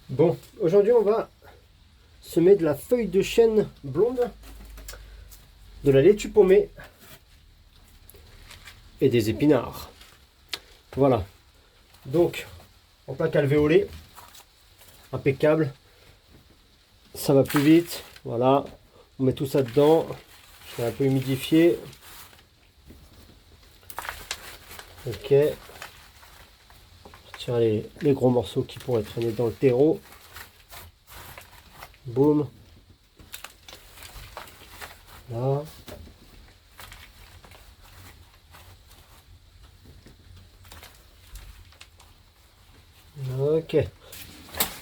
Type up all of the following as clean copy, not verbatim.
Bon, aujourd'hui on va semer de la feuille de chêne blonde, de la laitue paumée et des épinards. Voilà. Donc, en plaque alvéolée, impeccable. Ça va plus vite. Voilà. On met tout ça dedans. Je vais un peu humidifier. Ok. Je tire les gros morceaux qui pourraient traîner dans le terreau. Boum. Là. Ok.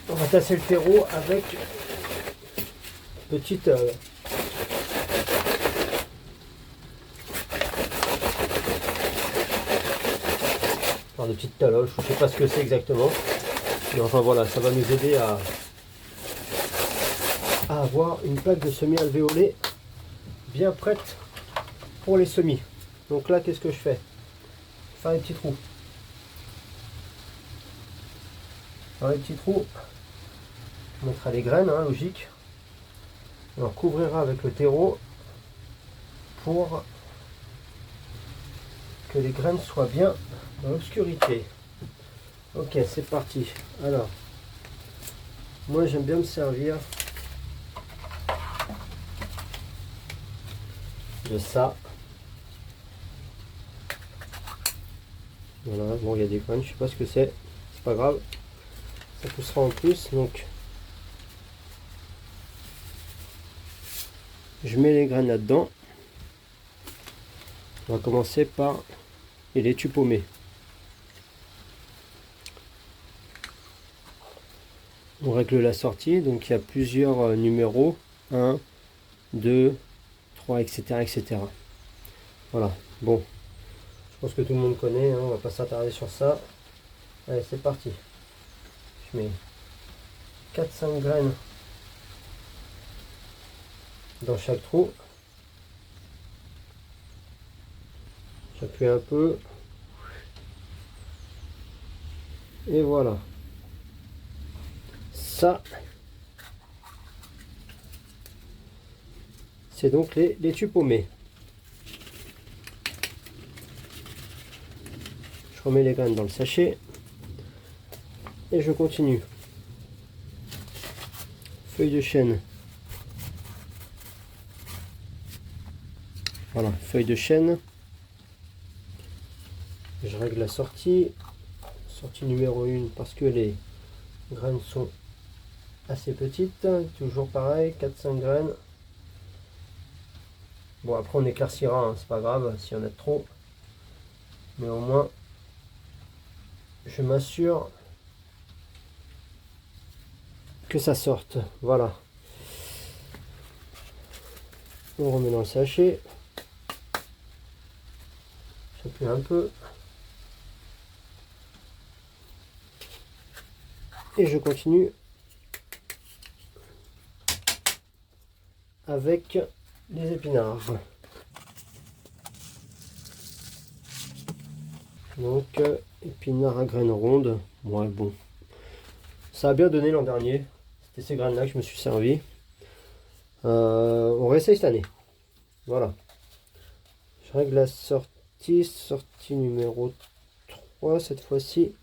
On va tasser le terreau avec petite de petites taloches, je sais pas ce que c'est exactement. Mais enfin voilà, ça va nous aider à avoir une plaque de semis alvéolée bien prête pour les semis. Donc là, qu'est-ce que je fais? Faire les petits trous. Faire les petits trous. On mettra les graines, hein, logique. On couvrira avec le terreau pour que les graines soient bien dans l'obscurité. Ok, c'est parti. Alors, moi j'aime bien me servir de ça. Voilà, bon, il y a des graines, je sais pas ce que c'est pas grave, ça poussera en plus. Donc je mets les graines là dedans. On va commencer par les laitues paumées. On règle la sortie, donc il y a plusieurs numéros, 1 2 3 etc etc. Voilà, bon, je pense que tout le monde connaît, hein, on va pas s'attarder sur ça. Allez, c'est parti. Je mets 4-5 graines dans chaque trou. J'appuie un peu. Et voilà. Ça, c'est donc les laitues paumées. Je remets les graines dans le sachet. Et je continue. Feuille de chêne. Voilà, feuille de chêne. Je règle la sortie. Sortie numéro 1 parce que les graines sont assez petites. Toujours pareil, 4-5 graines. Bon, après on éclaircira, hein, c'est pas grave s'il y en a trop. Mais au moins, je m'assure que ça sorte. Voilà. On remet dans le sachet. J'appuie un peu. Et je continue avec les épinards. Donc épinards à graines rondes. Ouais, bon, ça a bien donné l'an dernier. C'était ces graines là que je me suis servi. On réessaye cette année. Voilà. Je règle la sortie. Sortie numéro 3 cette fois-ci.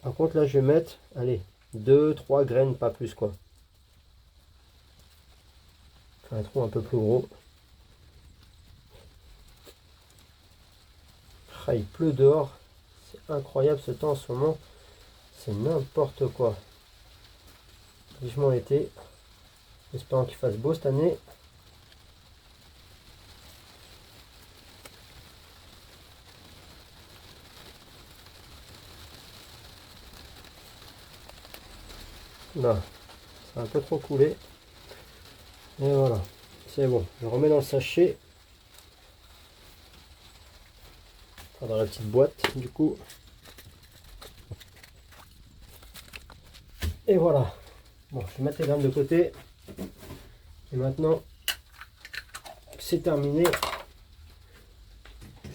Par contre là je vais mettre, allez, 2-3 graines, pas plus quoi. Faire un trou un peu plus gros. Ah, il pleut dehors. C'est incroyable ce temps en ce moment. C'est n'importe quoi. Vivement l'été. Espérons qu'il fasse beau cette année. Là, ça a un peu trop coulé. Et voilà, c'est bon. Je remets dans le sachet. Enfin, dans la petite boîte, du coup. Et voilà. Bon, je vais mettre les graines de côté. Et maintenant, c'est terminé.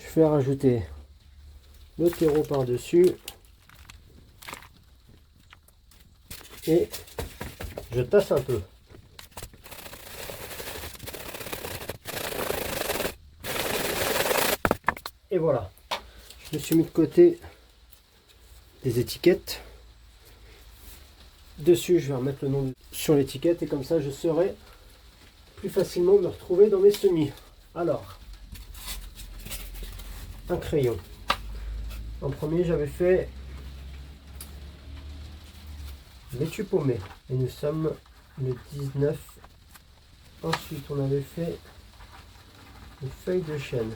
Je vais rajouter le terreau par-dessus. et je tasse un peu. Et voilà, je me suis mis de côté des étiquettes. Dessus, je vais remettre le nom sur l'étiquette et comme ça, je saurai plus facilement me retrouver dans mes semis. Alors, un crayon. En premier, j'avais fait l'étui paumé et nous sommes le 19. Ensuite, on avait fait les feuilles de chêne.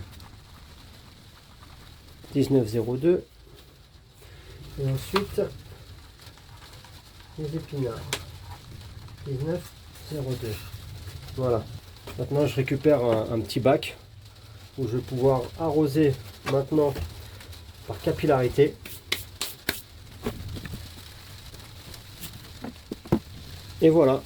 19,02 et ensuite les épinards 19,02. Voilà, maintenant je récupère un petit bac où je vais pouvoir arroser maintenant par capillarité. Et voilà,